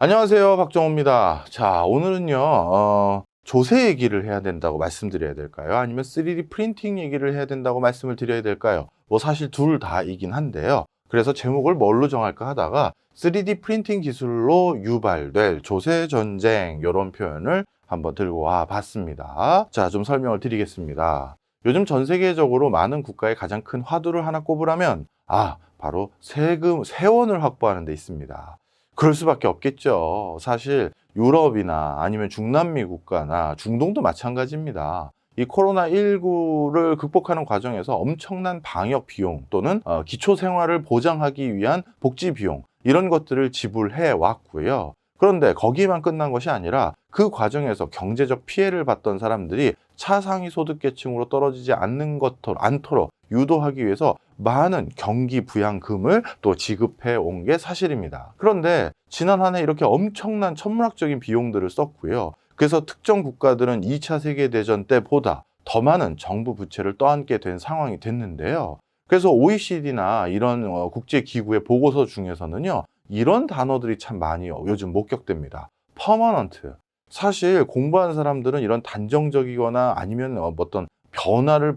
안녕하세요, 박정호입니다. 자, 오늘은요, 조세 얘기를 해야 된다고 말씀드려야 될까요? 아니면 3D 프린팅 얘기를 해야 된다고 말씀을 드려야 될까요? 뭐 사실 둘 다이긴 한데요. 그래서 제목을 뭘로 정할까 하다가 3D 프린팅 기술로 유발될 조세 전쟁, 이런 표현을 한번 들고 와 봤습니다. 자, 좀 설명을 드리겠습니다. 요즘 전 세계적으로 많은 국가의 가장 큰 화두를 하나 꼽으라면, 바로 세원을 확보하는 데 있습니다. 그럴 수밖에 없겠죠. 사실 유럽이나 아니면 중남미 국가나 중동도 마찬가지입니다. 이 코로나19를 극복하는 과정에서 엄청난 방역 비용 또는 기초 생활을 보장하기 위한 복지 비용, 이런 것들을 지불해 왔고요. 그런데 거기에만 끝난 것이 아니라 그 과정에서 경제적 피해를 봤던 사람들이 차상위 소득계층으로 떨어지지 않도록 유도하기 위해서 많은 경기 부양금을 또 지급해 온 게 사실입니다. 그런데 지난 한 해 이렇게 엄청난 천문학적인 비용들을 썼고요. 그래서 특정 국가들은 2차 세계대전 때보다 더 많은 정부 부채를 떠안게 된 상황이 됐는데요. 그래서 OECD나 이런 국제기구의 보고서 중에서는요, 이런 단어들이 참 많이 요즘 목격됩니다. 퍼머넌트. 사실 공부하는 사람들은 이런 단정적이거나 아니면 어떤 변화를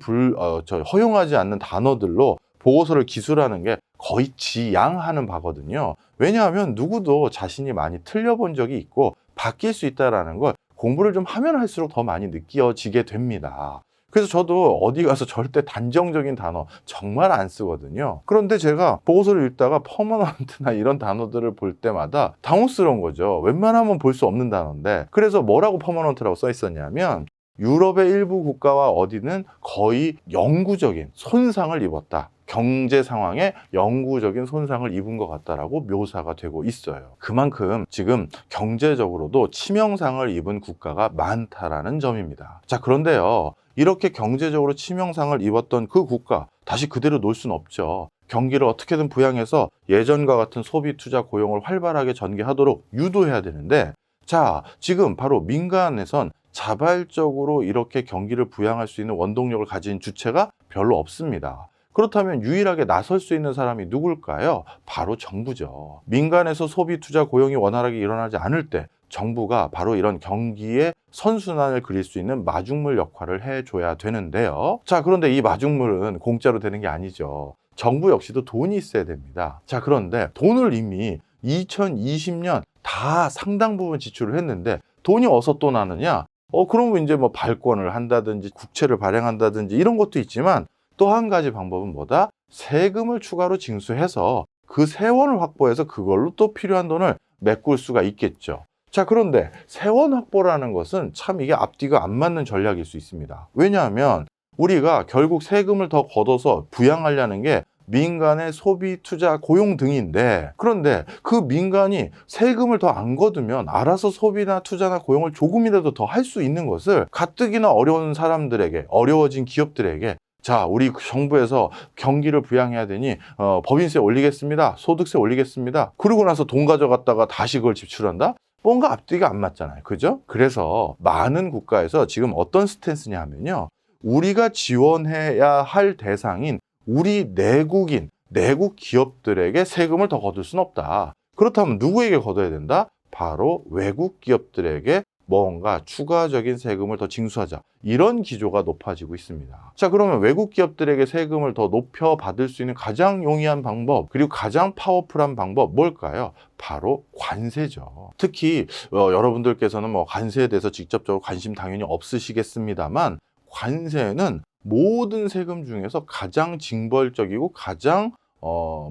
허용하지 않는 단어들로 보고서를 기술하는 게 거의 지양하는 바거든요. 왜냐하면 누구도 자신이 많이 틀려본 적이 있고 바뀔 수 있다는 걸 공부를 좀 하면 할수록 더 많이 느껴지게 됩니다. 그래서 저도 어디 가서 절대 단정적인 단어 정말 안 쓰거든요. 그런데 제가 보고서를 읽다가 퍼머넌트나 이런 단어들을 볼 때마다 당혹스러운 거죠. 웬만하면 볼 수 없는 단어인데, 그래서 뭐라고 퍼머넌트라고 써 있었냐면, 유럽의 일부 국가와 어디는 거의 영구적인 손상을 입었다. 경제 상황에 영구적인 손상을 입은 것 같다라고 묘사가 되고 있어요. 그만큼 지금 경제적으로도 치명상을 입은 국가가 많다라는 점입니다. 자, 그런데요, 이렇게 경제적으로 치명상을 입었던 그 국가, 다시 그대로 놓을 수는 없죠. 경기를 어떻게든 부양해서 예전과 같은 소비, 투자, 고용을 활발하게 전개하도록 유도해야 되는데, 자, 지금 바로 민간에선 자발적으로 이렇게 경기를 부양할 수 있는 원동력을 가진 주체가 별로 없습니다. 그렇다면 유일하게 나설 수 있는 사람이 누굴까요? 바로 정부죠. 민간에서 소비, 투자, 고용이 원활하게 일어나지 않을 때 정부가 바로 이런 경기의 선순환을 그릴 수 있는 마중물 역할을 해줘야 되는데요. 자, 그런데 이 마중물은 공짜로 되는 게 아니죠. 정부 역시도 돈이 있어야 됩니다. 자, 그런데 돈을 이미 2020년 다 상당 부분 지출을 했는데 돈이 어디서 또 나느냐? 그러면 이제 뭐 발권을 한다든지 국채를 발행한다든지 이런 것도 있지만, 또 한 가지 방법은 뭐다? 세금을 추가로 징수해서 그 세원을 확보해서 그걸로 또 필요한 돈을 메꿀 수가 있겠죠. 자, 그런데 세원 확보라는 것은 참 이게 앞뒤가 안 맞는 전략일 수 있습니다. 왜냐하면 우리가 결국 세금을 더 걷어서 부양하려는 게 민간의 소비, 투자, 고용 등인데, 그런데 그 민간이 세금을 더 안 걷으면 알아서 소비나 투자나 고용을 조금이라도 더 할 수 있는 것을 가뜩이나 어려운 사람들에게, 어려워진 기업들에게, 자, 우리 정부에서 경기를 부양해야 되니 법인세 올리겠습니다, 소득세 올리겠습니다, 그러고 나서 돈 가져갔다가 다시 그걸 지출한다? 뭔가 앞뒤가 안 맞잖아요. 그죠? 그래서 많은 국가에서 지금 어떤 스탠스냐 하면요, 우리가 지원해야 할 대상인 우리 내국 기업들에게 세금을 더 거둘 수는 없다. 그렇다면 누구에게 거둬야 된다? 바로 외국 기업들에게 뭔가 추가적인 세금을 더 징수하자. 이런 기조가 높아지고 있습니다. 자, 그러면 외국 기업들에게 세금을 더 높여 받을 수 있는 가장 용이한 방법, 그리고 가장 파워풀한 방법 뭘까요? 바로 관세죠. 특히 여러분들께서는 뭐 관세에 대해서 직접적으로 관심 당연히 없으시겠습니다만, 관세는 모든 세금 중에서 가장 징벌적이고 가장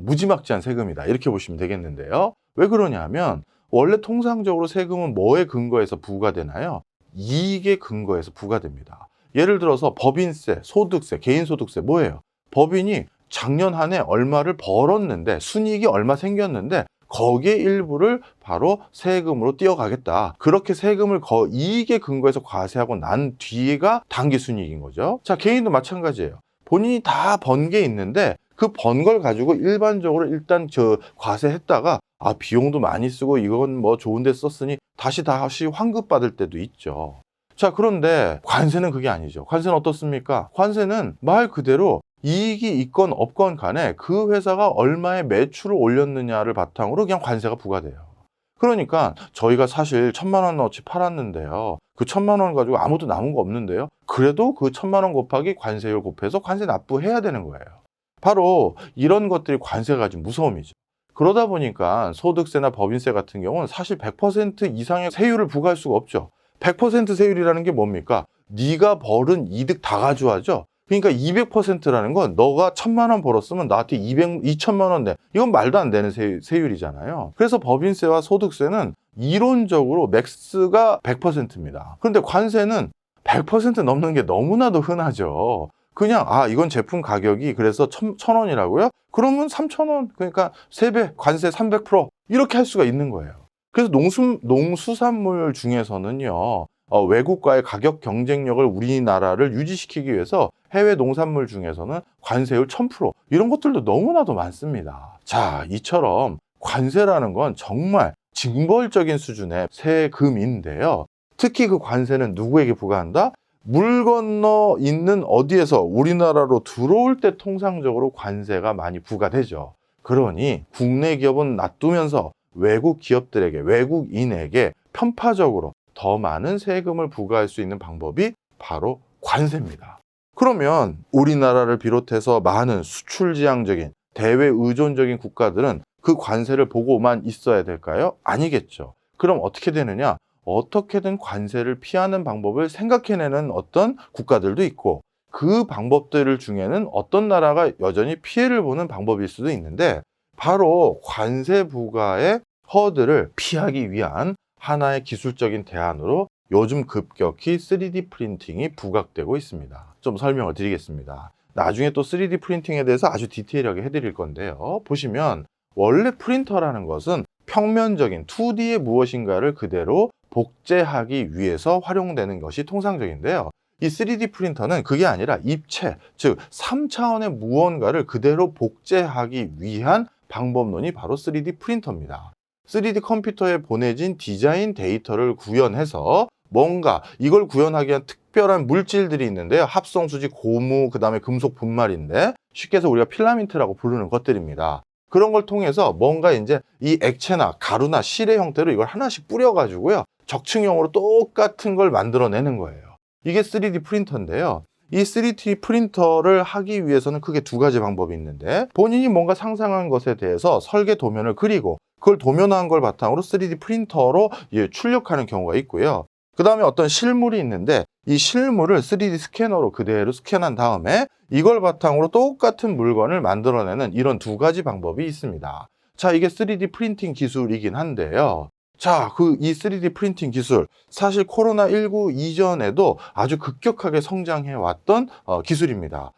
무지막지한 세금이다, 이렇게 보시면 되겠는데요. 왜 그러냐면, 원래 통상적으로 세금은 뭐에 근거해서 부과되나요? 이익에 근거해서 부과됩니다. 예를 들어서 법인세, 소득세, 개인소득세 뭐예요? 법인이 작년 한 해 얼마를 벌었는데, 순이익이 얼마 생겼는데 거기에 일부를 바로 세금으로 띄어가겠다. 그렇게 세금을 이익에 근거해서 과세하고 난 뒤가 당기순이익인 거죠. 자, 개인도 마찬가지예요. 본인이 다 번 게 있는데 그 번 걸 가지고 일반적으로 일단 과세했다가 비용도 많이 쓰고 이건 뭐 좋은 데 썼으니 다시 환급받을 때도 있죠. 자, 그런데 관세는 그게 아니죠. 관세는 어떻습니까? 관세는 말 그대로 이익이 있건 없건 간에 그 회사가 얼마의 매출을 올렸느냐를 바탕으로 그냥 관세가 부과돼요. 그러니까 저희가 사실 1,000만 원어치 팔았는데요. 그 1,000만 원 가지고 아무도 남은 거 없는데요. 그래도 그 1,000만 원 곱하기 관세율 곱해서 관세 납부해야 되는 거예요. 바로 이런 것들이 관세가 가진 무서움이죠. 그러다 보니까 소득세나 법인세 같은 경우는 사실 100% 이상의 세율을 부과할 수가 없죠. 100% 세율이라는 게 뭡니까? 네가 벌은 이득 다 가져와죠. 그러니까 200%라는 건 너가 1,000만 원 벌었으면 나한테 2,000만 원 내. 이건 말도 안 되는 세율이잖아요. 그래서 법인세와 소득세는 이론적으로 맥스가 100%입니다. 그런데 관세는 100% 넘는 게 너무나도 흔하죠. 그냥 이건 제품 가격이 그래서 1,000원이라고요? 그러면 3,000원, 그러니까 3배, 관세 300% 이렇게 할 수가 있는 거예요. 그래서 농수산물 중에서는요, 외국과의 가격 경쟁력을 우리나라를 유지시키기 위해서 해외 농산물 중에서는 관세율 1,000% 이런 것들도 너무나도 많습니다. 자, 이처럼 관세라는 건 정말 징벌적인 수준의 세금인데요. 특히 그 관세는 누구에게 부과한다? 물 건너 있는 어디에서 우리나라로 들어올 때 통상적으로 관세가 많이 부과되죠. 그러니 국내 기업은 놔두면서 외국 기업들에게, 외국인에게 편파적으로 더 많은 세금을 부과할 수 있는 방법이 바로 관세입니다. 그러면 우리나라를 비롯해서 많은 수출지향적인 대외 의존적인 국가들은 그 관세를 보고만 있어야 될까요? 아니겠죠. 그럼 어떻게 되느냐? 어떻게든 관세를 피하는 방법을 생각해내는 어떤 국가들도 있고, 그 방법들 중에는 어떤 나라가 여전히 피해를 보는 방법일 수도 있는데, 바로 관세 부과의 허들을 피하기 위한 하나의 기술적인 대안으로 요즘 급격히 3D 프린팅이 부각되고 있습니다. 좀 설명을 드리겠습니다. 나중에 또 3D 프린팅에 대해서 아주 디테일하게 해드릴 건데요. 보시면 원래 프린터라는 것은 평면적인 2D의 무엇인가를 그대로 복제하기 위해서 활용되는 것이 통상적인데요. 이 3D 프린터는 그게 아니라 입체, 즉 3차원의 무언가를 그대로 복제하기 위한 방법론이 바로 3D 프린터입니다. 3D 컴퓨터에 보내진 디자인 데이터를 구현해서 뭔가 이걸 구현하기 위한 특별한 물질들이 있는데요. 합성수지, 고무, 그 다음에 금속 분말인데 쉽게 해서 우리가 필라멘트라고 부르는 것들입니다. 그런 걸 통해서 뭔가 이제 이 액체나 가루나 실의 형태로 이걸 하나씩 뿌려가지고요. 적층형으로 똑같은 걸 만들어내는 거예요. 이게 3D 프린터인데요. 이 3D 프린터를 하기 위해서는 크게 두 가지 방법이 있는데, 본인이 뭔가 상상한 것에 대해서 설계 도면을 그리고 그걸 도면화한 걸 바탕으로 3D 프린터로 출력하는 경우가 있고요. 그 다음에 어떤 실물이 있는데 이 실물을 3D 스캐너로 그대로 스캔한 다음에 이걸 바탕으로 똑같은 물건을 만들어내는 이런 두 가지 방법이 있습니다. 자, 이게 3D 프린팅 기술이긴 한데요. 자, 이 3D 프린팅 기술, 사실 코로나19 이전에도 아주 급격하게 성장해 왔던 기술입니다.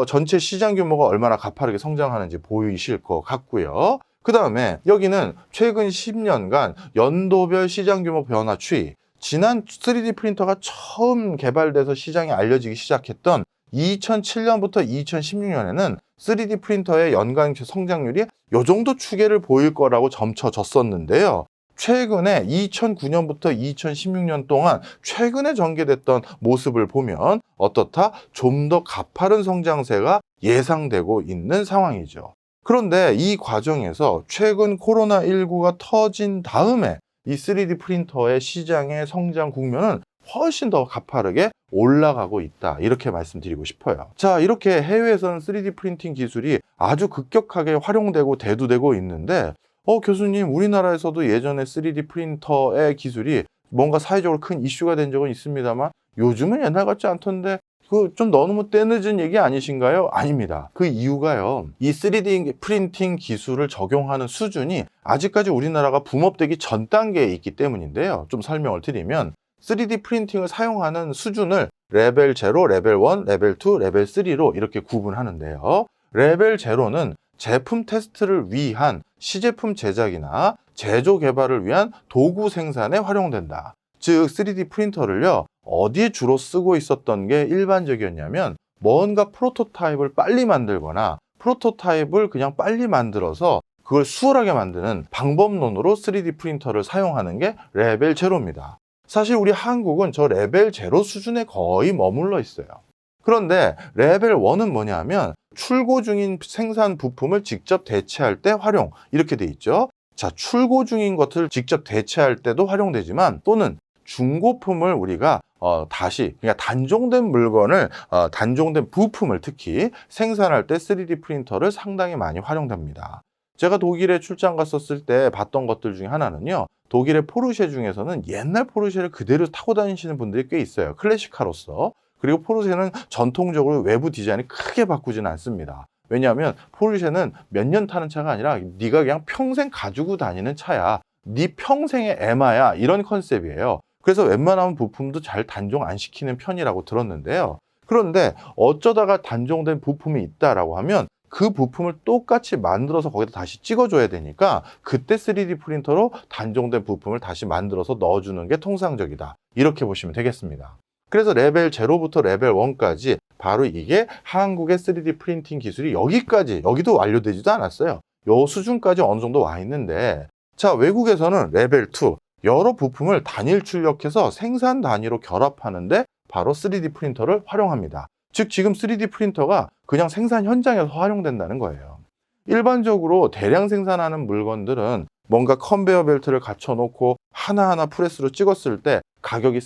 전체 시장 규모가 얼마나 가파르게 성장하는지 보이실 것 같고요. 그 다음에 여기는 최근 10년간 연도별 시장 규모 변화 추이, 지난 3D 프린터가 처음 개발돼서 시장에 알려지기 시작했던 2007년부터 2016년에는 3D 프린터의 연간 성장률이 이 정도 추계를 보일 거라고 점쳐졌었는데요. 최근에 2009년부터 2016년 동안 최근에 전개됐던 모습을 보면 어떻다? 좀 더 가파른 성장세가 예상되고 있는 상황이죠. 그런데 이 과정에서 최근 코로나19가 터진 다음에 이 3D 프린터의 시장의 성장 국면은 훨씬 더 가파르게 올라가고 있다, 이렇게 말씀드리고 싶어요. 자, 이렇게 해외에서는 3D 프린팅 기술이 아주 급격하게 활용되고 대두되고 있는데, 교수님, 우리나라에서도 예전에 3D 프린터의 기술이 뭔가 사회적으로 큰 이슈가 된 적은 있습니다만 요즘은 옛날 같지 않던데 그 좀 너무 때늦은 얘기 아니신가요? 아닙니다. 그 이유가요, 이 3D 프린팅 기술을 적용하는 수준이 아직까지 우리나라가 붐업되기 전 단계에 있기 때문인데요. 좀 설명을 드리면 3D 프린팅을 사용하는 수준을 레벨 0, 레벨 1, 레벨 2, 레벨 3로 이렇게 구분하는데요. 레벨 0는 제품 테스트를 위한 시제품 제작이나 제조 개발을 위한 도구 생산에 활용된다. 즉 3D 프린터를요, 어디에 주로 쓰고 있었던 게 일반적이었냐면 뭔가 프로토타입을 빨리 만들거나 프로토타입을 그냥 빨리 만들어서 그걸 수월하게 만드는 방법론으로 3D 프린터를 사용하는 게 레벨 0입니다. 사실 우리 한국은 저 레벨 0 수준에 거의 머물러 있어요. 그런데 레벨 1은 뭐냐면 출고 중인 생산 부품을 직접 대체할 때 활용, 이렇게 돼 있죠. 자, 출고 중인 것을 직접 대체할 때도 활용되지만 또는 중고품을 우리가 다시 그러니까 단종된 물건을 단종된 부품을 특히 생산할 때 3D 프린터를 상당히 많이 활용됩니다. 제가 독일에 출장 갔었을 때 봤던 것들 중에 하나는요. 독일의 포르쉐 중에서는 옛날 포르쉐를 그대로 타고 다니시는 분들이 꽤 있어요. 클래식카로서. 그리고 포르쉐는 전통적으로 외부 디자인이 크게 바꾸지는 않습니다. 왜냐하면 포르쉐는 몇 년 타는 차가 아니라 네가 그냥 평생 가지고 다니는 차야. 네 평생의 에마야. 이런 컨셉이에요. 그래서 웬만하면 부품도 잘 단종 안 시키는 편이라고 들었는데요. 그런데 어쩌다가 단종된 부품이 있다라고 하면 그 부품을 똑같이 만들어서 거기다 다시 찍어줘야 되니까 그때 3D 프린터로 단종된 부품을 다시 만들어서 넣어주는 게 통상적이다. 이렇게 보시면 되겠습니다. 그래서 레벨 0부터 레벨 1까지 바로 이게 한국의 3D 프린팅 기술이 여기도 완료되지도 않았어요. 요 수준까지 어느 정도 와 있는데 자, 외국에서는 레벨 2 여러 부품을 단일 출력해서 생산 단위로 결합하는데 바로 3D 프린터를 활용합니다. 즉 지금 3D 프린터가 그냥 생산 현장에서 활용된다는 거예요. 일반적으로 대량 생산하는 물건들은 뭔가 컨베이어 벨트를 갖춰놓고 하나하나 프레스로 찍었을 때 가격이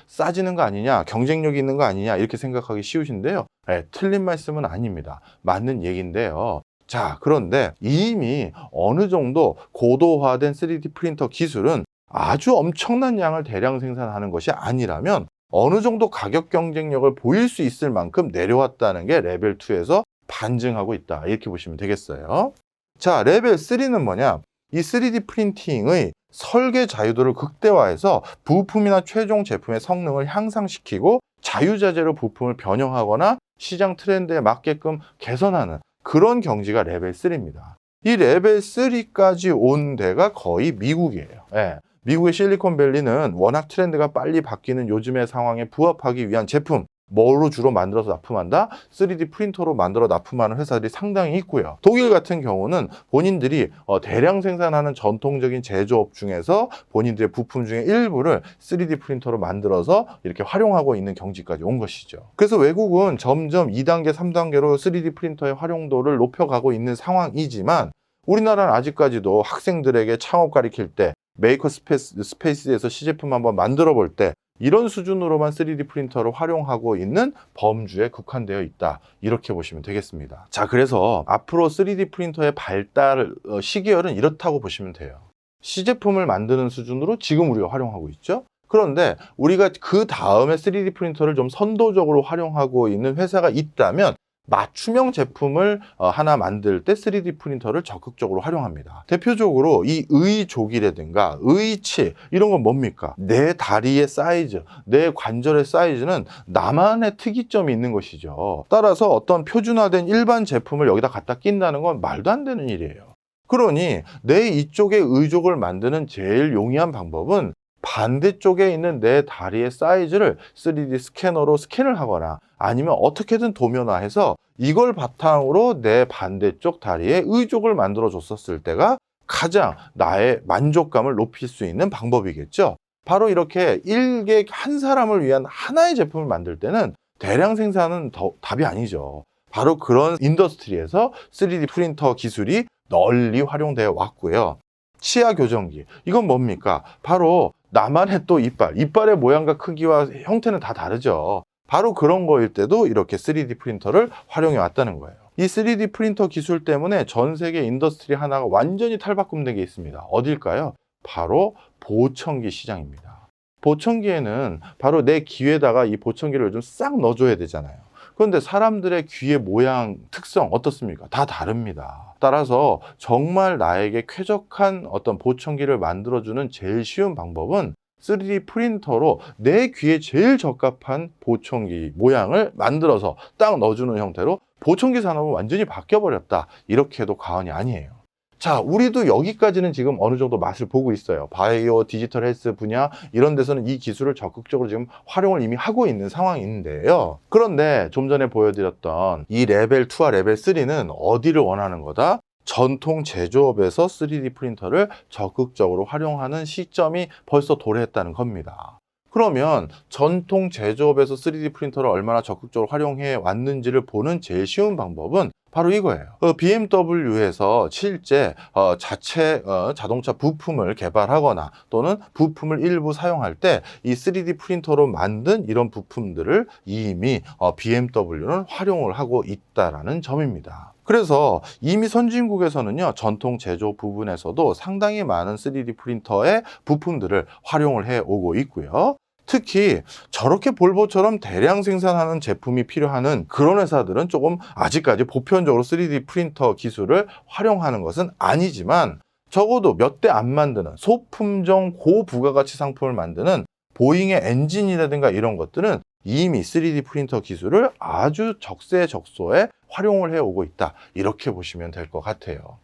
싸지는 거 아니냐, 경쟁력이 있는 거 아니냐 이렇게 생각하기 쉬우신데요. 네, 틀린 말씀은 아닙니다. 맞는 얘기인데요. 자, 그런데 이미 어느 정도 고도화된 3D 프린터 기술은 아주 엄청난 양을 대량 생산하는 것이 아니라면 어느 정도 가격 경쟁력을 보일 수 있을 만큼 내려왔다는 게 레벨 2에서 반증하고 있다. 이렇게 보시면 되겠어요. 자, 레벨 3는 뭐냐? 이 3D 프린팅의 설계 자유도를 극대화해서 부품이나 최종 제품의 성능을 향상시키고 자유자재로 부품을 변형하거나 시장 트렌드에 맞게끔 개선하는 그런 경지가 레벨 3입니다. 이 레벨 3까지 온 데가 거의 미국이에요. 예. 미국의 실리콘밸리는 워낙 트렌드가 빨리 바뀌는 요즘의 상황에 부합하기 위한 제품, 뭐로 주로 만들어서 납품한다? 3D 프린터로 만들어 납품하는 회사들이 상당히 있고요. 독일 같은 경우는 본인들이 대량 생산하는 전통적인 제조업 중에서 본인들의 부품 중에 일부를 3D 프린터로 만들어서 이렇게 활용하고 있는 경지까지 온 것이죠. 그래서 외국은 점점 2단계, 3단계로 3D 프린터의 활용도를 높여가고 있는 상황이지만 우리나라는 아직까지도 학생들에게 창업 가르칠 때 메이커 스페이스에서 시제품 한번 만들어 볼 때 이런 수준으로만 3D 프린터를 활용하고 있는 범주에 국한되어 있다. 이렇게 보시면 되겠습니다. 자, 그래서 앞으로 3D 프린터의 발달 시기열은 이렇다고 보시면 돼요. 시제품을 만드는 수준으로 지금 우리가 활용하고 있죠. 그런데 우리가 그 다음에 3D 프린터를 좀 선도적으로 활용하고 있는 회사가 있다면 맞춤형 제품을 하나 만들 때 3D 프린터를 적극적으로 활용합니다. 대표적으로 이 의족이라든가 의치 이런 건 뭡니까? 내 다리의 사이즈, 내 관절의 사이즈는 나만의 특이점이 있는 것이죠. 따라서 어떤 표준화된 일반 제품을 여기다 갖다 낀다는 건 말도 안 되는 일이에요. 그러니 내 이쪽의 의족을 만드는 제일 용이한 방법은 반대쪽에 있는 내 다리의 사이즈를 3D 스캐너로 스캔을 하거나 아니면 어떻게든 도면화해서 이걸 바탕으로 내 반대쪽 다리에 의족을 만들어 줬었을 때가 가장 나의 만족감을 높일 수 있는 방법이겠죠. 바로 이렇게 일개 한 사람을 위한 하나의 제품을 만들 때는 대량 생산은 답이 아니죠. 바로 그런 인더스트리에서 3D 프린터 기술이 널리 활용되어 왔고요. 치아 교정기, 이건 뭡니까? 바로 나만의 또 이빨의 모양과 크기와 형태는 다 다르죠. 바로 그런 거일 때도 이렇게 3D 프린터를 활용해 왔다는 거예요. 이 3D 프린터 기술 때문에 전 세계 인더스트리 하나가 완전히 탈바꿈된 게 있습니다. 어딜까요? 바로 보청기 시장입니다. 보청기에는 바로 내 귀에다가 이 보청기를 좀 싹 넣어줘야 되잖아요. 그런데 사람들의 귀의 모양, 특성 어떻습니까? 다 다릅니다. 따라서 정말 나에게 쾌적한 어떤 보청기를 만들어주는 제일 쉬운 방법은 3D 프린터로 내 귀에 제일 적합한 보청기 모양을 만들어서 딱 넣어주는 형태로 보청기 산업은 완전히 바뀌어버렸다. 이렇게 해도 과언이 아니에요. 자, 우리도 여기까지는 지금 어느 정도 맛을 보고 있어요. 바이오, 디지털 헬스 분야 이런 데서는 이 기술을 적극적으로 지금 활용을 이미 하고 있는 상황인데요. 그런데 좀 전에 보여드렸던 이 레벨 2와 레벨 3는 어디를 원하는 거다? 전통 제조업에서 3D 프린터를 적극적으로 활용하는 시점이 벌써 도래했다는 겁니다. 그러면 전통 제조업에서 3D 프린터를 얼마나 적극적으로 활용해 왔는지를 보는 제일 쉬운 방법은 바로 이거예요. BMW에서 실제 자체 자동차 부품을 개발하거나 또는 부품을 일부 사용할 때 이 3D 프린터로 만든 이런 부품들을 이미 BMW는 활용을 하고 있다라는 점입니다. 그래서 이미 선진국에서는요, 전통 제조 부분에서도 상당히 많은 3D 프린터의 부품들을 활용을 해 오고 있고요. 특히 저렇게 볼보처럼 대량 생산하는 제품이 필요한 그런 회사들은 조금 아직까지 보편적으로 3D 프린터 기술을 활용하는 것은 아니지만, 적어도 몇 대 안 만드는 소품종 고부가가치 상품을 만드는 보잉의 엔진이라든가 이런 것들은 이미 3D 프린터 기술을 아주 적세적소에 활용을 해오고 있다, 이렇게 보시면 될 것 같아요.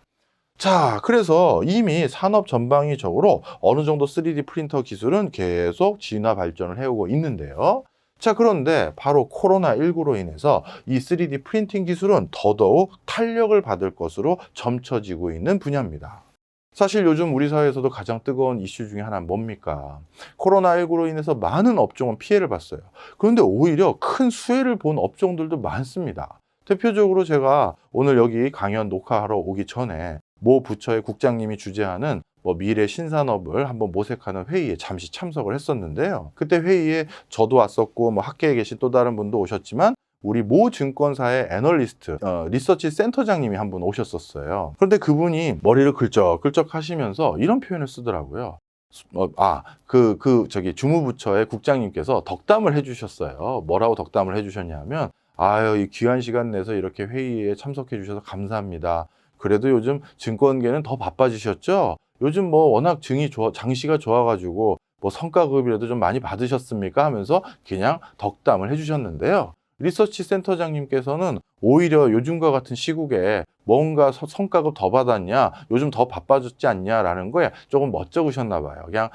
자, 그래서 이미 산업 전방위적으로 어느 정도 3D 프린터 기술은 계속 진화 발전을 해오고 있는데요. 자, 그런데 바로 코로나19로 인해서 이 3D 프린팅 기술은 더더욱 탄력을 받을 것으로 점쳐지고 있는 분야입니다. 사실 요즘 우리 사회에서도 가장 뜨거운 이슈 중에 하나는 뭡니까? 코로나19로 인해서 많은 업종은 피해를 봤어요. 그런데 오히려 큰 수혜를 본 업종들도 많습니다. 대표적으로 제가 오늘 여기 강연 녹화하러 오기 전에 모 부처의 국장님이 주재하는 미래 신산업을 한번 모색하는 회의에 잠시 참석을 했었는데요. 그때 회의에 저도 왔었고 학계에 계신 또 다른 분도 오셨지만 우리 모 증권사의 애널리스트, 리서치 센터장님이 한 분 오셨었어요. 그런데 그분이 머리를 긁적긁적 하시면서 이런 표현을 쓰더라고요. 주무부처의 국장님께서 덕담을 해주셨어요. 뭐라고 덕담을 해주셨냐면, 아유, 이 귀한 시간 내서 이렇게 회의에 참석해 주셔서 감사합니다. 그래도 요즘 증권계는 더 바빠지셨죠? 요즘 워낙 장시가 좋아가지고 성과급이라도 좀 많이 받으셨습니까? 하면서 그냥 덕담을 해주셨는데요. 리서치 센터장님께서는 오히려 요즘과 같은 시국에 뭔가 성과급 더 받았냐, 요즘 더 바빠졌지 않냐라는 거에 조금 멋쩍으셨나 봐요. 그냥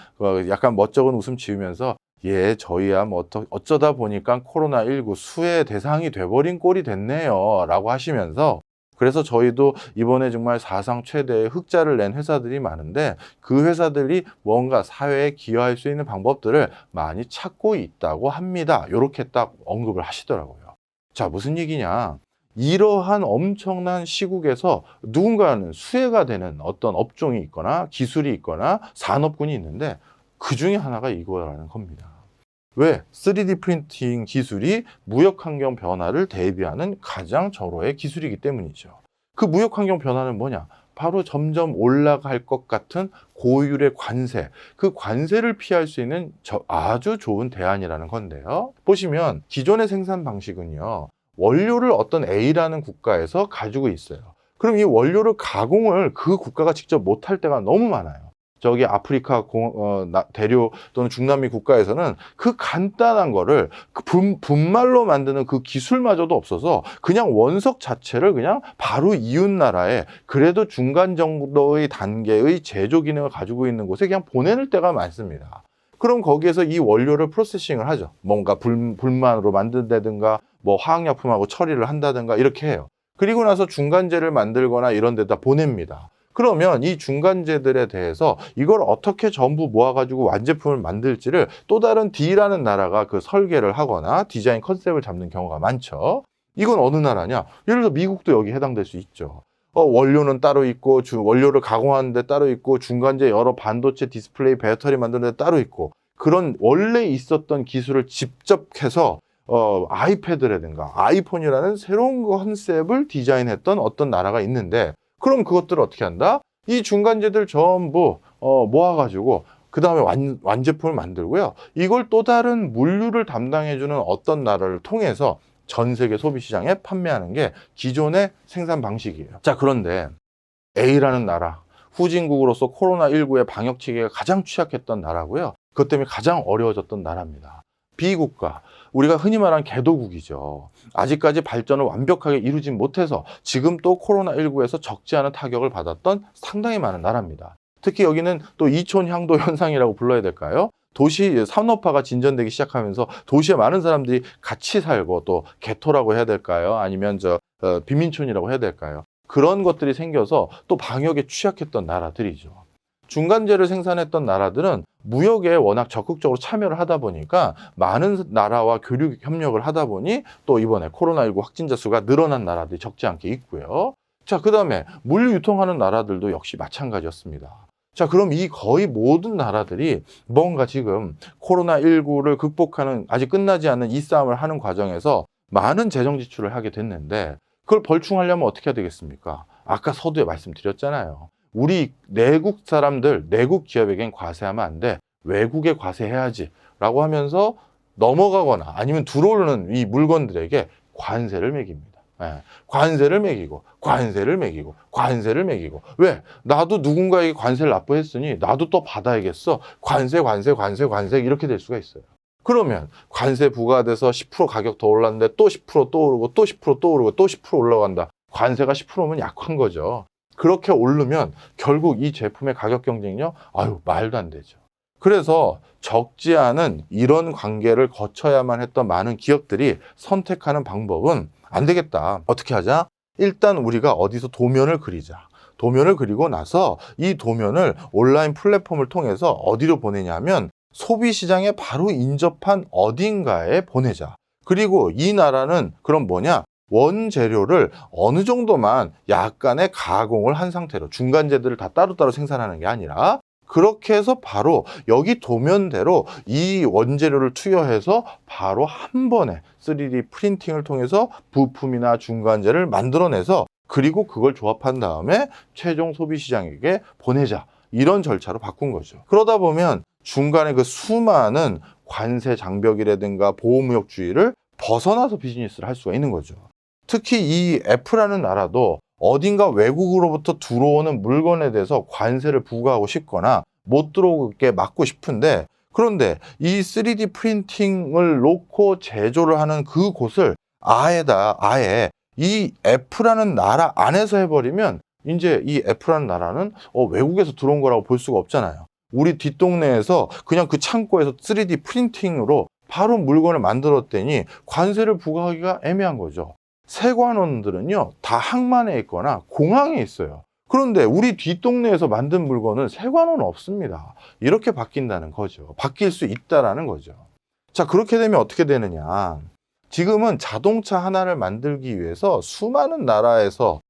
약간 멋쩍은 웃음 지으면서, 예, 저희야 어쩌다 보니까 코로나19 수혜 대상이 돼버린 꼴이 됐네요 라고 하시면서, 그래서 저희도 이번에 정말 사상 최대의 흑자를 낸 회사들이 많은데 그 회사들이 뭔가 사회에 기여할 수 있는 방법들을 많이 찾고 있다고 합니다. 이렇게 딱 언급을 하시더라고요. 자, 무슨 얘기냐? 이러한 엄청난 시국에서 누군가는 수혜가 되는 어떤 업종이 있거나 기술이 있거나 산업군이 있는데 그 중에 하나가 이거라는 겁니다. 왜? 3D 프린팅 기술이 무역환경 변화를 대비하는 가장 절호의 기술이기 때문이죠. 그 무역환경 변화는 뭐냐? 바로 점점 올라갈 것 같은 고율의 관세, 그 관세를 피할 수 있는 아주 좋은 대안이라는 건데요. 보시면 기존의 생산 방식은요, 원료를 어떤 A라는 국가에서 가지고 있어요. 그럼 이 원료를 가공을 그 국가가 직접 못할 때가 너무 많아요. 저기 아프리카 대륙 또는 중남미 국가에서는 그 간단한 거를 분말로 만드는 그 기술마저도 없어서 그냥 원석 자체를 그냥 바로 이웃 나라에 그래도 중간 정도의 단계의 제조 기능을 가지고 있는 곳에 그냥 보내는 때가 많습니다. 그럼 거기에서 이 원료를 프로세싱을 하죠. 뭔가 불만으로 만든다든가 화학약품하고 처리를 한다든가 이렇게 해요. 그리고 나서 중간재를 만들거나 이런 데다 보냅니다. 그러면 이 중간재들에 대해서 이걸 어떻게 전부 모아가지고 완제품을 만들지를 또 다른 D라는 나라가 그 설계를 하거나 디자인 컨셉을 잡는 경우가 많죠. 이건 어느 나라냐? 예를 들어 미국도 여기 해당될 수 있죠. 원료는 따로 있고, 원료를 가공하는 데 따로 있고, 중간재 여러 반도체, 디스플레이, 배터리 만드는 데 따로 있고, 그런 원래 있었던 기술을 직접 해서 아이패드라든가 아이폰이라는 새로운 컨셉을 디자인했던 어떤 나라가 있는데, 그럼 그것들을 어떻게 한다? 이 중간재들 전부 모아가지고 그 다음에 완제품을 만들고요. 이걸 또 다른 물류를 담당해주는 어떤 나라를 통해서 전 세계 소비시장에 판매하는 게 기존의 생산 방식이에요. 자, 그런데 A라는 나라, 후진국으로서 코로나19의 방역 체계가 가장 취약했던 나라고요. 그것 때문에 가장 어려워졌던 나라입니다. B국가, 우리가 흔히 말하는 개도국이죠. 아직까지 발전을 완벽하게 이루진 못해서 지금 또 코로나19에서 적지 않은 타격을 받았던 상당히 많은 나라입니다. 특히 여기는 또 이촌향도 현상이라고 불러야 될까요? 도시 산업화가 진전되기 시작하면서 도시에 많은 사람들이 같이 살고 또 개토라고 해야 될까요? 아니면 빈민촌이라고 해야 될까요? 그런 것들이 생겨서 또 방역에 취약했던 나라들이죠. 중간재를 생산했던 나라들은 무역에 워낙 적극적으로 참여를 하다 보니까 많은 나라와 교류 협력을 하다 보니 또 이번에 코로나19 확진자 수가 늘어난 나라들이 적지 않게 있고요. 자, 그다음에 물 유통하는 나라들도 역시 마찬가지였습니다. 자, 그럼 이 거의 모든 나라들이 뭔가 지금 코로나19를 극복하는 아직 끝나지 않은 이 싸움을 하는 과정에서 많은 재정 지출을 하게 됐는데 그걸 벌충하려면 어떻게 해야 되겠습니까? 아까 서두에 말씀드렸잖아요. 우리 내국 사람들, 내국 기업에겐 과세하면 안 돼. 외국에 과세해야지. 라고 하면서 넘어가거나 아니면 들어오는 이 물건들에게 관세를 매깁니다. 예, 관세를 매기고, 관세를 매기고, 관세를 매기고. 왜? 나도 누군가에게 관세를 납부했으니 나도 또 받아야겠어. 관세, 관세, 관세, 관세 이렇게 될 수가 있어요. 그러면 관세 부과돼서 10% 가격 더 올랐는데 또 10%또 오르고 또 10%또 오르고 또 10% 올라간다. 관세가 10%면 약한 거죠. 그렇게 오르면 결국 이 제품의 가격 경쟁력, 말도 안 되죠. 그래서 적지 않은 이런 관계를 거쳐야만 했던 많은 기업들이 선택하는 방법은 안 되겠다. 어떻게 하자? 일단 우리가 어디서 도면을 그리자. 도면을 그리고 나서 이 도면을 온라인 플랫폼을 통해서 어디로 보내냐면 소비시장에 바로 인접한 어딘가에 보내자. 그리고 이 나라는 그럼 뭐냐? 원재료를 어느 정도만 약간의 가공을 한 상태로 중간재들을 다 따로따로 생산하는 게 아니라 그렇게 해서 바로 여기 도면대로 이 원재료를 투여해서 바로 한 번에 3D 프린팅을 통해서 부품이나 중간재를 만들어내서 그리고 그걸 조합한 다음에 최종 소비시장에게 보내자. 이런 절차로 바꾼 거죠. 그러다 보면 중간에 그 수많은 관세 장벽이라든가 보호무역주의를 벗어나서 비즈니스를 할 수가 있는 거죠. 특히 이 F라는 나라도 어딘가 외국으로부터 들어오는 물건에 대해서 관세를 부과하고 싶거나 못 들어오게 막고 싶은데 그런데 이 3D 프린팅을 놓고 제조를 하는 그곳을 아예 이 F라는 나라 안에서 해버리면 이제 이 F라는 나라는 외국에서 들어온 거라고 볼 수가 없잖아요. 우리 뒷동네에서 그냥 그 창고에서 3D 프린팅으로 바로 물건을 만들었더니 관세를 부과하기가 애매한 거죠. 세관원들은요 다 항만에 있거나 공항에 있어요. 그런데 우리 뒷동네에서 만든 물건은 세관원은 없습니다. 이렇게 바뀐다는 거죠. 바뀔 수 있다라는 거죠. 자, 그렇게 되면 어떻게 되느냐. 지금은 자동차 하나를 만들기 위해서 수많은 나라에서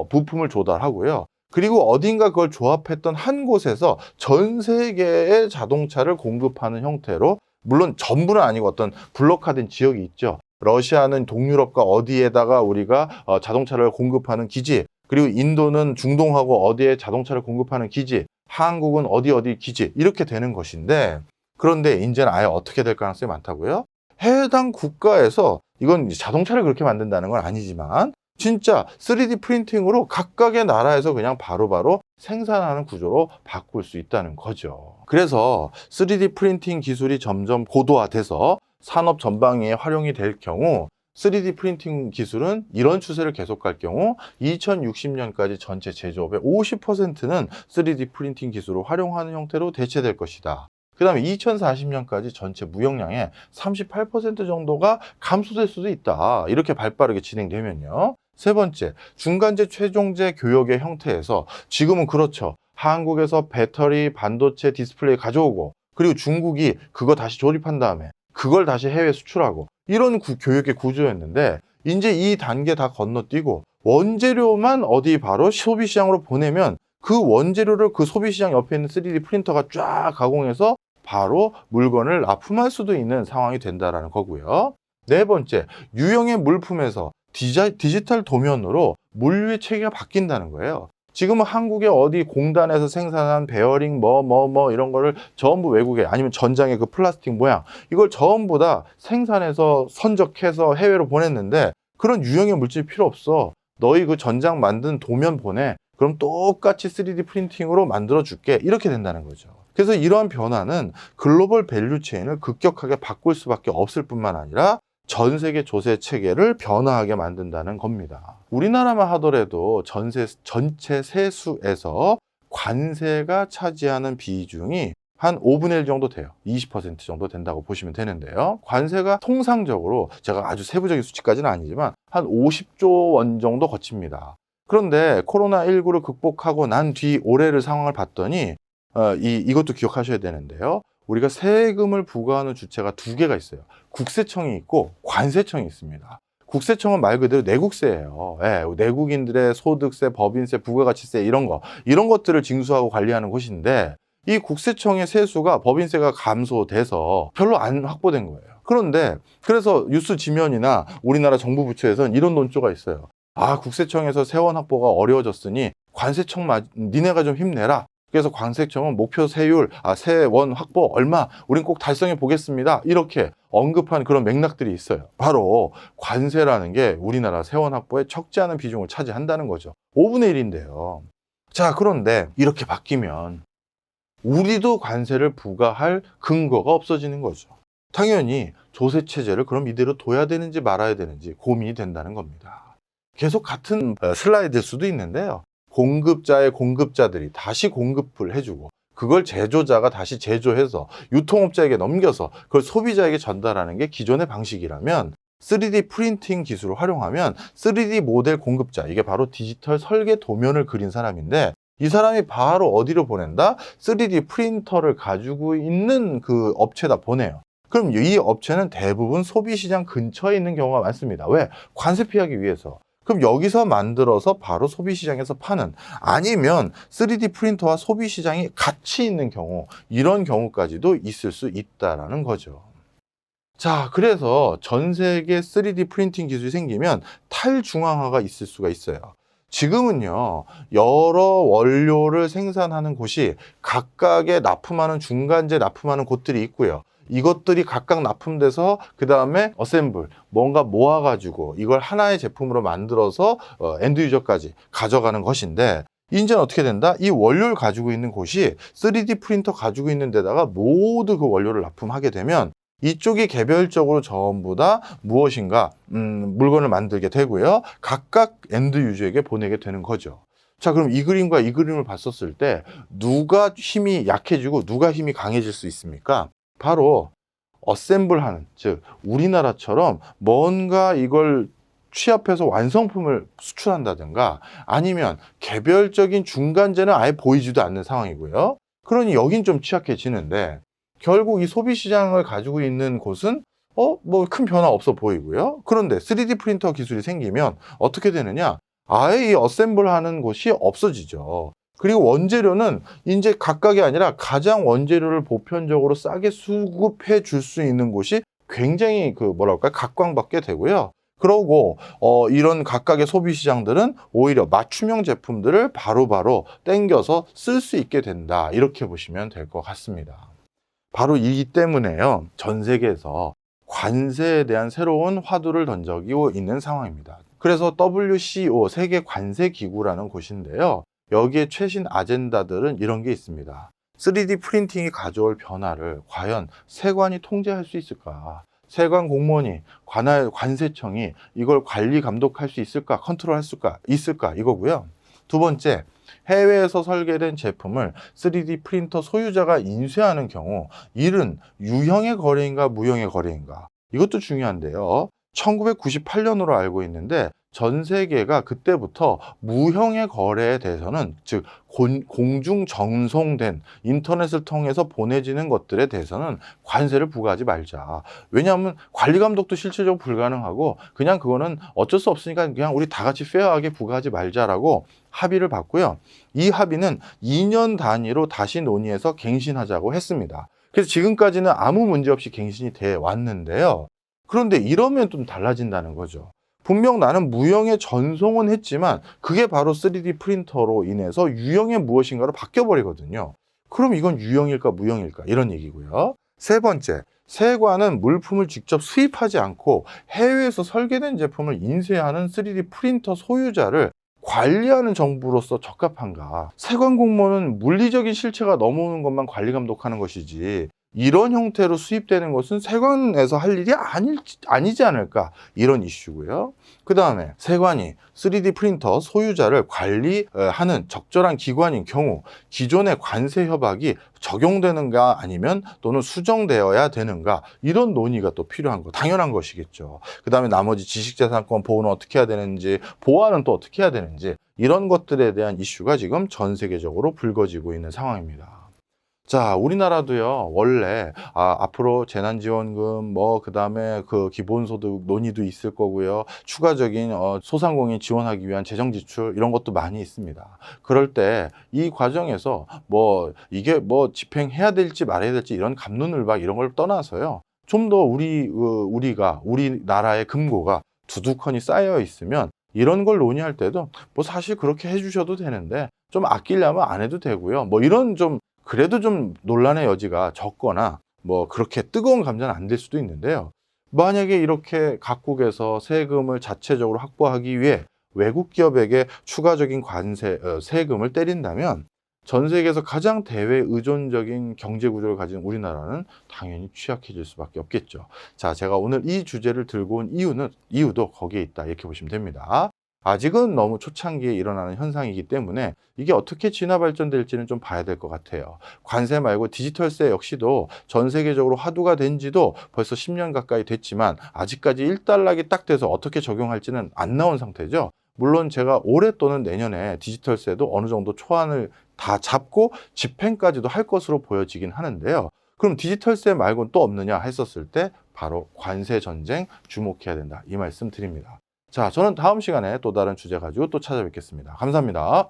부품을 조달하고요. 그리고 어딘가 그걸 조합했던 한 곳에서 전 세계의 자동차를 공급하는 형태로 물론 전부는 아니고 어떤 블록화된 지역이 있죠. 러시아는 동유럽과 어디에다가 우리가 자동차를 공급하는 기지, 그리고 인도는 중동하고 어디에 자동차를 공급하는 기지, 한국은 어디 기지 이렇게 되는 것인데 그런데 이제는 아예 어떻게 될 가능성이 많다고요? 해당 국가에서 이건 자동차를 그렇게 만든다는 건 아니지만 진짜 3D 프린팅으로 각각의 나라에서 그냥 바로바로 생산하는 구조로 바꿀 수 있다는 거죠. 그래서 3D 프린팅 기술이 점점 고도화돼서 산업 전방위에 활용이 될 경우 3D 프린팅 기술은 이런 추세를 계속 갈 경우 2060년까지 전체 제조업의 50%는 3D 프린팅 기술을 활용하는 형태로 대체될 것이다. 그 다음에 2040년까지 전체 무역량의 38% 정도가 감소될 수도 있다. 이렇게 발빠르게 진행되면요. 세 번째, 중간재 최종재 교역의 형태에서 지금은 그렇죠. 한국에서 배터리, 반도체, 디스플레이 가져오고 그리고 중국이 그거 다시 조립한 다음에 그걸 다시 해외 수출하고 이런 교역의 구조였는데 이제 이 단계 다 건너뛰고 원재료만 어디 바로 소비시장으로 보내면 그 원재료를 그 소비시장 옆에 있는 3D 프린터가 쫙 가공해서 바로 물건을 납품할 수도 있는 상황이 된다는 거고요. 네 번째, 유형의 물품에서 디지털 도면으로 물류의 체계가 바뀐다는 거예요. 지금은 한국의 어디 공단에서 생산한 베어링 이런 거를 전부 외국에 아니면 전장의 그 플라스틱 모양 이걸 전부 다 생산해서 선적해서 해외로 보냈는데 그런 유형의 물질이 필요 없어. 너희 그 전장 만든 도면 보내. 그럼 똑같이 3D 프린팅으로 만들어 줄게. 이렇게 된다는 거죠. 그래서 이러한 변화는 글로벌 밸류 체인을 급격하게 바꿀 수밖에 없을 뿐만 아니라 전 세계 조세 체계를 변화하게 만든다는 겁니다. 우리나라만 하더라도 전체 세수에서 관세가 차지하는 비중이 한 5분의 1 정도 돼요. 20% 정도 된다고 보시면 되는데요. 관세가 통상적으로 제가 아주 세부적인 수치까지는 아니지만 한 50조 원 정도 거칩니다. 그런데 코로나19를 극복하고 난 뒤 올해를 상황을 봤더니 이것도 기억하셔야 되는데요. 우리가 세금을 부과하는 주체가 두 개가 있어요. 국세청이 있고 관세청이 있습니다. 국세청은 말 그대로 내국세예요. 예, 내국인들의 소득세, 법인세, 부가가치세 이런 것들을 징수하고 관리하는 곳인데, 이 국세청의 세수가 법인세가 감소돼서 별로 안 확보된 거예요. 그런데 그래서 뉴스 지면이나 우리나라 정부 부처에서는 이런 논조가 있어요. 국세청에서 세원 확보가 어려워졌으니 관세청 니네가 좀 힘내라. 그래서 관세청은 목표 세율, 세원 확보 얼마 우린 꼭 달성해 보겠습니다. 이렇게 언급한 그런 맥락들이 있어요. 바로 관세라는 게 우리나라 세원 확보에 적지 않은 비중을 차지한다는 거죠. 5분의 1인데요. 자, 그런데 이렇게 바뀌면 우리도 관세를 부과할 근거가 없어지는 거죠. 당연히 조세 체제를 그럼 이대로 둬야 되는지 말아야 되는지 고민이 된다는 겁니다. 계속 같은 슬라이드일 수도 있는데요. 공급자의 공급자들이 다시 공급을 해주고 그걸 제조자가 다시 제조해서 유통업자에게 넘겨서 그걸 소비자에게 전달하는 게 기존의 방식이라면, 3D 프린팅 기술을 활용하면 3D 모델 공급자, 이게 바로 디지털 설계 도면을 그린 사람인데, 이 사람이 바로 어디로 보낸다? 3D 프린터를 가지고 있는 그 업체에다 보내요. 그럼 이 업체는 대부분 소비시장 근처에 있는 경우가 많습니다. 왜? 관세 피하기 위해서. 그럼 여기서 만들어서 바로 소비시장에서 파는, 아니면 3D 프린터와 소비시장이 같이 있는 경우, 이런 경우까지도 있을 수 있다는 거죠. 자, 그래서 전 세계 3D 프린팅 기술이 생기면 탈중앙화가 있을 수가 있어요. 지금은요, 여러 원료를 생산하는 곳이 각각의 납품하는 중간재 납품하는 곳들이 있고요. 이것들이 각각 납품돼서 그 다음에 어셈블, 뭔가 모아가지고 이걸 하나의 제품으로 만들어서 엔드 유저까지 가져가는 것인데, 이제는 어떻게 된다? 이 원료를 가지고 있는 곳이 3D 프린터 가지고 있는 데다가 모두 그 원료를 납품하게 되면 이쪽이 개별적으로 전부 다 무엇인가 물건을 만들게 되고요. 각각 엔드 유저에게 보내게 되는 거죠. 자, 그럼 이 그림과 이 그림을 봤었을 때 누가 힘이 약해지고 누가 힘이 강해질 수 있습니까? 바로 어셈블하는, 즉 우리나라처럼 뭔가 이걸 취합해서 완성품을 수출한다든가, 아니면 개별적인 중간재는 아예 보이지도 않는 상황이고요. 그러니 여긴 좀 취약해지는데, 결국 이 소비시장을 가지고 있는 곳은 뭐 큰 변화 없어 보이고요. 그런데 3D 프린터 기술이 생기면 어떻게 되느냐? 아예 이 어셈블하는 곳이 없어지죠. 그리고 원재료는 이제 각각이 아니라 가장 원재료를 보편적으로 싸게 수급해 줄 수 있는 곳이 굉장히 각광받게 되고요. 그러고 이런 각각의 소비 시장들은 오히려 맞춤형 제품들을 바로바로 땡겨서 쓸 수 있게 된다. 이렇게 보시면 될 것 같습니다. 바로 이 때문에요, 전 세계에서 관세에 대한 새로운 화두를 던지고 있는 상황입니다. 그래서 WCO, 세계 관세 기구라는 곳인데요. 여기에 최신 아젠다들은 이런 게 있습니다. 3D 프린팅이 가져올 변화를 과연 세관이 통제할 수 있을까? 세관 공무원이, 관세청이 이걸 관리 감독할 수 있을까? 컨트롤할 수 있을까? 이거고요. 두 번째, 해외에서 설계된 제품을 3D 프린터 소유자가 인쇄하는 경우, 이는 유형의 거래인가 무형의 거래인가? 이것도 중요한데요. 1998년으로 알고 있는데 전 세계가 그때부터 무형의 거래에 대해서는, 즉 공중 전송된 인터넷을 통해서 보내지는 것들에 대해서는 관세를 부과하지 말자. 왜냐하면 관리 감독도 실질적으로 불가능하고 그냥 그거는 어쩔 수 없으니까 그냥 우리 다 같이 페어하게 부과하지 말자라고 합의를 봤고요. 이 합의는 2년 단위로 다시 논의해서 갱신하자고 했습니다. 그래서 지금까지는 아무 문제 없이 갱신이 돼 왔는데요. 그런데 이러면 좀 달라진다는 거죠. 분명 나는 무형의 전송은 했지만 그게 바로 3D 프린터로 인해서 유형의 무엇인가로 바뀌어버리거든요. 그럼 이건 유형일까 무형일까, 이런 얘기고요. 세 번째, 세관은 물품을 직접 수입하지 않고 해외에서 설계된 제품을 인쇄하는 3D 프린터 소유자를 관리하는 정부로서 적합한가? 세관 공무원은 물리적인 실체가 넘어오는 것만 관리 감독하는 것이지, 이런 형태로 수입되는 것은 세관에서 할 일이 아니지 않을까, 이런 이슈고요. 그 다음에 세관이 3D 프린터 소유자를 관리하는 적절한 기관인 경우 기존의 관세 협약이 적용되는가, 아니면 또는 수정되어야 되는가, 이런 논의가 또 필요한 거, 당연한 것이겠죠. 그 다음에 나머지 지식재산권 보호는 어떻게 해야 되는지, 보완은 또 어떻게 해야 되는지, 이런 것들에 대한 이슈가 지금 전 세계적으로 불거지고 있는 상황입니다. 자, 우리나라도요, 원래, 앞으로 재난지원금, 그다음에 그 기본소득 논의도 있을 거고요. 추가적인, 소상공인 지원하기 위한 재정 지출, 이런 것도 많이 있습니다. 그럴 때, 이 과정에서 이게 집행해야 될지 말아야 될지 이런 갑론을박 이런 걸 떠나서요. 좀 더 우리나라의 금고가 두둑하니 쌓여 있으면 이런 걸 논의할 때도 사실 그렇게 해주셔도 되는데 좀 아끼려면 안 해도 되고요. 이런 좀 그래도 좀 논란의 여지가 적거나 그렇게 뜨거운 감자는 안 될 수도 있는데요. 만약에 이렇게 각국에서 세금을 자체적으로 확보하기 위해 외국 기업에게 추가적인 세금을 때린다면 전 세계에서 가장 대외 의존적인 경제 구조를 가진 우리나라는 당연히 취약해질 수밖에 없겠죠. 자, 제가 오늘 이 주제를 들고 온 이유도 거기에 있다, 이렇게 보시면 됩니다. 아직은 너무 초창기에 일어나는 현상이기 때문에 이게 어떻게 진화 발전될지는 좀 봐야 될 것 같아요. 관세 말고 디지털세 역시도 전 세계적으로 화두가 된 지도 벌써 10년 가까이 됐지만 아직까지 일단락이 딱 돼서 어떻게 적용할지는 안 나온 상태죠. 물론 제가 올해 또는 내년에 디지털세도 어느 정도 초안을 다 잡고 집행까지도 할 것으로 보여지긴 하는데요. 그럼 디지털세 말고는 또 없느냐 했었을 때 바로 관세 전쟁 주목해야 된다, 이 말씀 드립니다. 자, 저는 다음 시간에 또 다른 주제 가지고 또 찾아뵙겠습니다. 감사합니다.